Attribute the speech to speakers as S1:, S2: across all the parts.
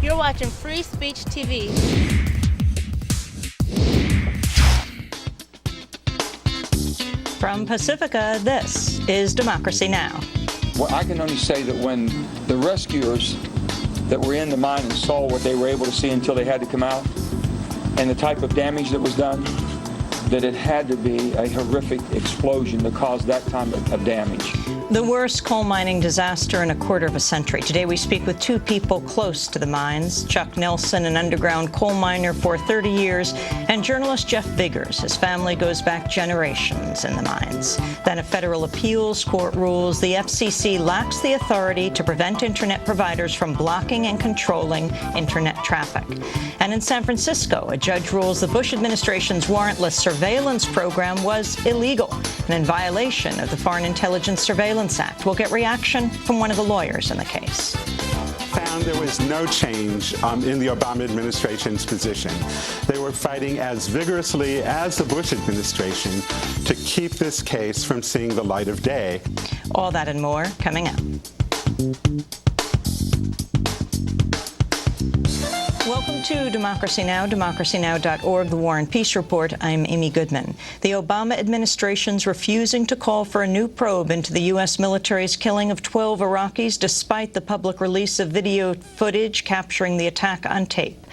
S1: You're watching Free Speech TV.
S2: From Pacifica, this is Democracy Now!
S3: Well, I can only say that when the rescuers that were in the mine and saw what they were able to see until they had to come out, and the type of damage that was done, that it had to be a horrific explosion to cause that kind of damage.
S2: The worst coal mining disaster in a quarter of a century. Today we speak with two people close to the mines. Chuck Nelson, an underground coal miner for 30 years, and journalist Jeff Biggers. His family goes back generations in the mines. Then a federal appeals court rules the FCC lacks the authority to prevent internet providers from blocking and controlling internet traffic. And in San Francisco, a judge rules the Bush administration's warrantless surveillance program was illegal and in violation of the Foreign Intelligence Surveillance Act. We'll get reaction from one of the lawyers in the case.
S4: Found there was no change in the Obama administration's position. They were fighting as vigorously as the Bush administration to keep this case from seeing the light of day.
S2: All that and more coming up. Welcome to Democracy Now!, democracynow.org, The War and Peace Report. I'm Amy Goodman. The Obama administration's refusing to call for a new probe into the U.S. military's killing of 12 Iraqis, despite the public release of video footage capturing the attack on tape.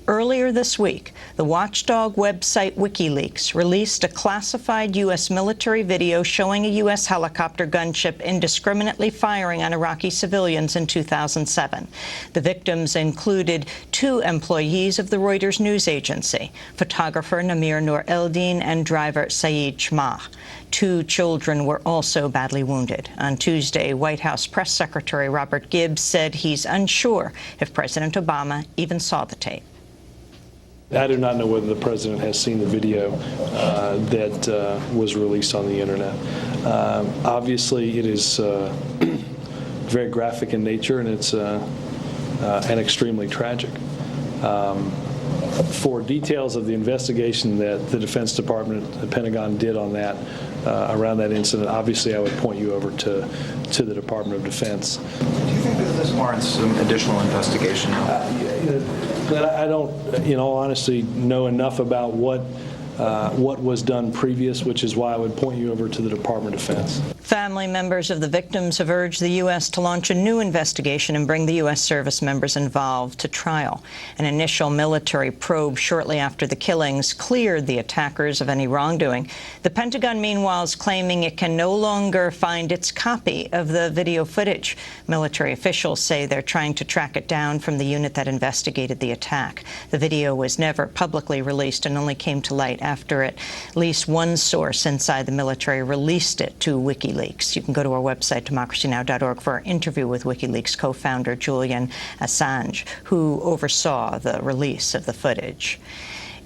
S2: Earlier this week, the watchdog website WikiLeaks released a classified U.S. military video showing a U.S. helicopter gunship indiscriminately firing on Iraqi civilians in 2007. The victims included two employees of the Reuters news agency, photographer Namir Noor Eldin and driver Saeed Shmah. Two children were also badly wounded. On Tuesday, White House Press Secretary Robert Gibbs said he's unsure if President Obama even saw the tape.
S5: I do not know whether the president has seen the video that was released on the internet. Obviously, it is very graphic in nature, and it's and extremely tragic. For details of the investigation that the Defense Department, the Pentagon did on that, around that incident, obviously I would point you over to the Department of Defense.
S6: Do you think that this warrants some additional investigation?
S5: But I don't, in all honesty, know enough about what was done previous, which is why I would point you over to the Department of Defense.
S2: Family members of the victims have urged the U.S. to launch a new investigation and bring the U.S. service members involved to trial. An initial military probe shortly after the killings cleared the attackers of any wrongdoing. The Pentagon, meanwhile, is claiming it can no longer find its copy of the video footage. Military officials say they're trying to track it down from the unit that investigated the attack. The video was never publicly released and only came to light after at least one source inside the military released it to WikiLeaks. You can go to our website, democracynow.org, for our interview with WikiLeaks co-founder Julian Assange, who oversaw the release of the footage.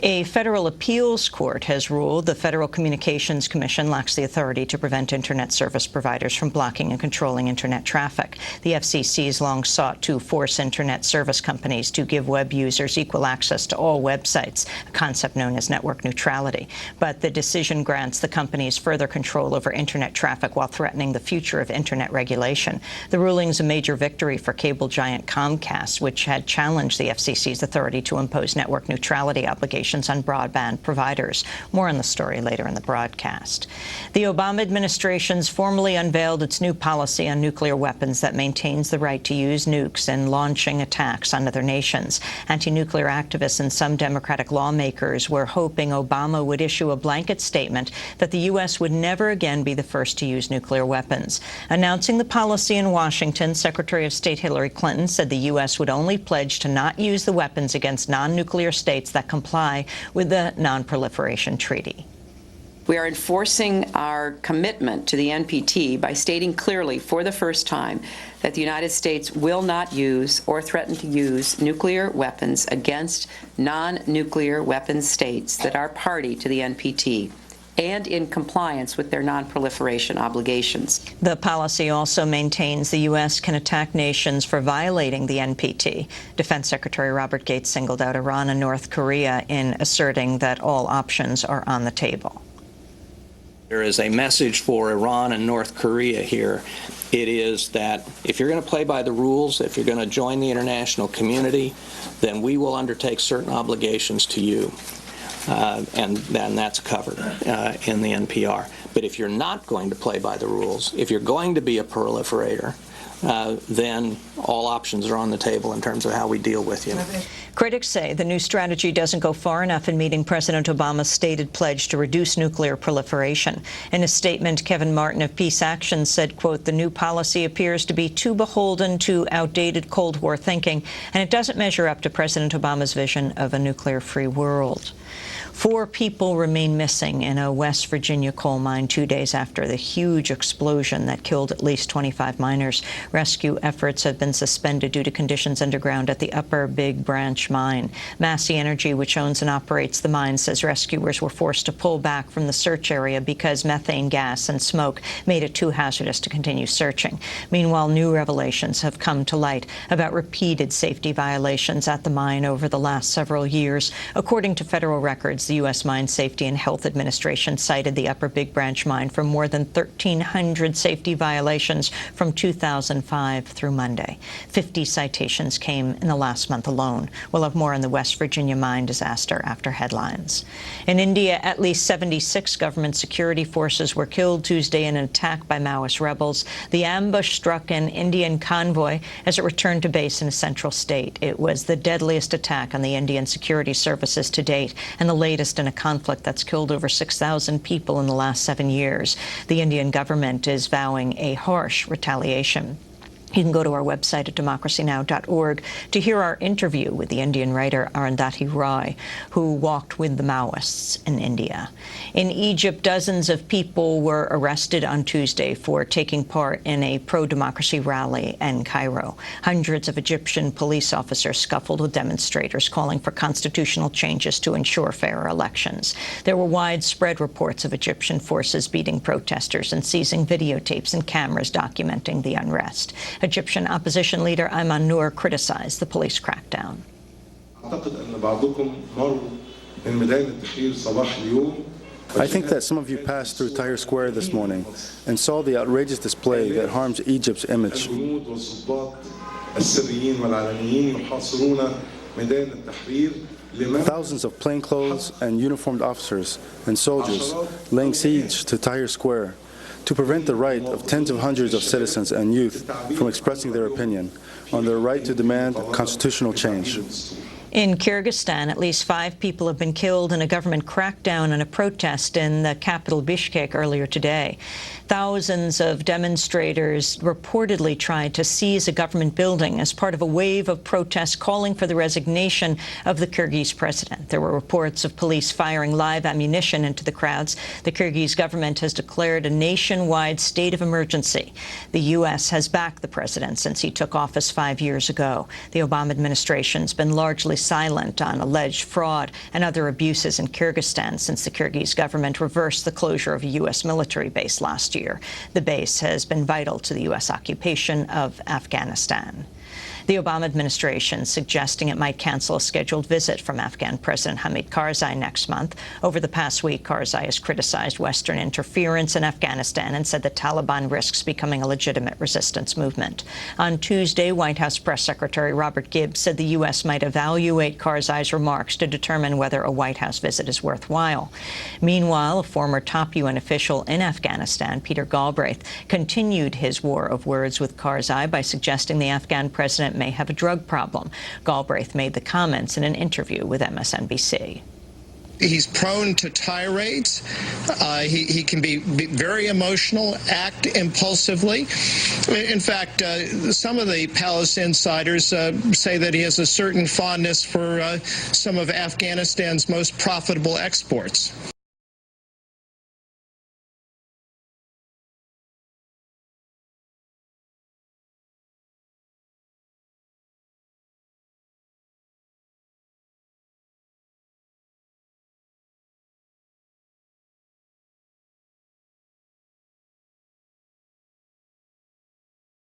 S2: A federal appeals court has ruled the Federal Communications Commission lacks the authority to prevent internet service providers from blocking and controlling internet traffic. The FCC has long sought to force internet service companies to give web users equal access to all websites, a concept known as network neutrality. But the decision grants the companies further control over internet traffic while threatening the future of internet regulation. The ruling is a major victory for cable giant Comcast, which had challenged the FCC's authority to impose network neutrality obligations on broadband providers. More on the story later in the broadcast. The Obama administration's formally unveiled its new policy on nuclear weapons that maintains the right to use nukes in launching attacks on other nations. Anti-nuclear activists and some Democratic lawmakers were hoping Obama would issue a blanket statement that the U.S. would never again be the first to use nuclear weapons. Announcing the policy in Washington, Secretary of State Hillary Clinton said the U.S. would only pledge to not use the weapons against non-nuclear states that comply with the Non-Proliferation Treaty.
S7: We are enforcing our commitment to the NPT by stating clearly for the first time that the United States will not use or threaten to use nuclear weapons against non-nuclear weapons states that are party to the NPT and in compliance with their non-proliferation obligations.
S2: The policy also maintains the U.S. can attack nations for violating the NPT. Defense Secretary Robert Gates singled out Iran and North Korea in asserting that all options are on the table.
S8: There is a message for Iran and North Korea here It is that if you're going to play by the rules, if you're going to join the international community, then we will undertake certain obligations to you. And then that's covered in the NPR. But if you're not going to play by the rules, if you're going to be a proliferator, then all options are on the table in terms of how we deal with you.
S2: Critics say the new strategy doesn't go far enough in meeting President Obama's stated pledge to reduce nuclear proliferation. In a statement, Kevin Martin of Peace Action said, quote, "The new policy appears to be too beholden to outdated Cold War thinking, and it doesn't measure up to President Obama's vision of a nuclear-free world." 4 people remain missing in a West Virginia coal mine 2 days after the huge explosion that killed at least 25 miners. Rescue efforts have been suspended due to conditions underground at the Upper Big Branch mine. Massey Energy, which owns and operates the mine, says rescuers were forced to pull back from the search area because methane gas and smoke made it too hazardous to continue searching. Meanwhile, new revelations have come to light about repeated safety violations at the mine over the last several years. According to federal records, the U.S. Mine Safety and Health Administration cited the Upper Big Branch mine for more than 1,300 safety violations from 2005 through Monday. 50 citations came in the last month alone. We'll have more on the West Virginia mine disaster after headlines. In India, at least 76 government security forces were killed Tuesday in an attack by Maoist rebels. The ambush struck an Indian convoy as it returned to base in a central state. It was the deadliest attack on the Indian security services to date, and the latest in a conflict that's killed over 6,000 people in the last 7 years. The Indian government is vowing a harsh retaliation. You can go to our website at democracynow.org to hear our interview with the Indian writer Arundhati Roy, who walked with the Maoists in India. In Egypt, dozens of people were arrested on Tuesday for taking part in a pro-democracy rally in Cairo. Hundreds of Egyptian police officers scuffled with demonstrators calling for constitutional changes to ensure fairer elections. There were widespread reports of Egyptian forces beating protesters and seizing videotapes and cameras documenting the unrest. Egyptian opposition leader Ayman Noor criticized the police crackdown.
S9: I think that some of you passed through Tahrir Square this morning and saw the outrageous display that harms Egypt's image. Thousands of plainclothes and uniformed officers and soldiers laying siege to Tahrir Square to prevent the right of tens of hundreds of citizens and youth from expressing their opinion on their right to demand constitutional change.
S2: In Kyrgyzstan, at least 5 people have been killed in a government crackdown on a protest in the capital Bishkek earlier today. Thousands of demonstrators reportedly tried to seize a government building as part of a wave of protests calling for the resignation of the Kyrgyz president. There were reports of police firing live ammunition into the crowds. The Kyrgyz government has declared a nationwide state of emergency. The U.S. has backed the president since he took office 5 years ago. The Obama administration's been largely silent on alleged fraud and other abuses in Kyrgyzstan since the Kyrgyz government reversed the closure of a U.S. military base last year. The base has been vital to the U.S. occupation of Afghanistan. The Obama administration suggesting it might cancel a scheduled visit from Afghan President Hamid Karzai next month. Over the past week, Karzai has criticized Western interference in Afghanistan and said the Taliban risks becoming a legitimate resistance movement. On Tuesday, White House Press Secretary Robert Gibbs said the U.S. might evaluate Karzai's remarks to determine whether a White House visit is worthwhile. Meanwhile, a former top UN official in Afghanistan, Peter Galbraith, continued his war of words with Karzai by suggesting the Afghan president may have a drug problem. Galbraith made the comments in an interview with MSNBC.
S10: He's prone to tirades. He can be very emotional, act impulsively. In fact, some of the Palace insiders say that he has a certain fondness for some of Afghanistan's most profitable exports.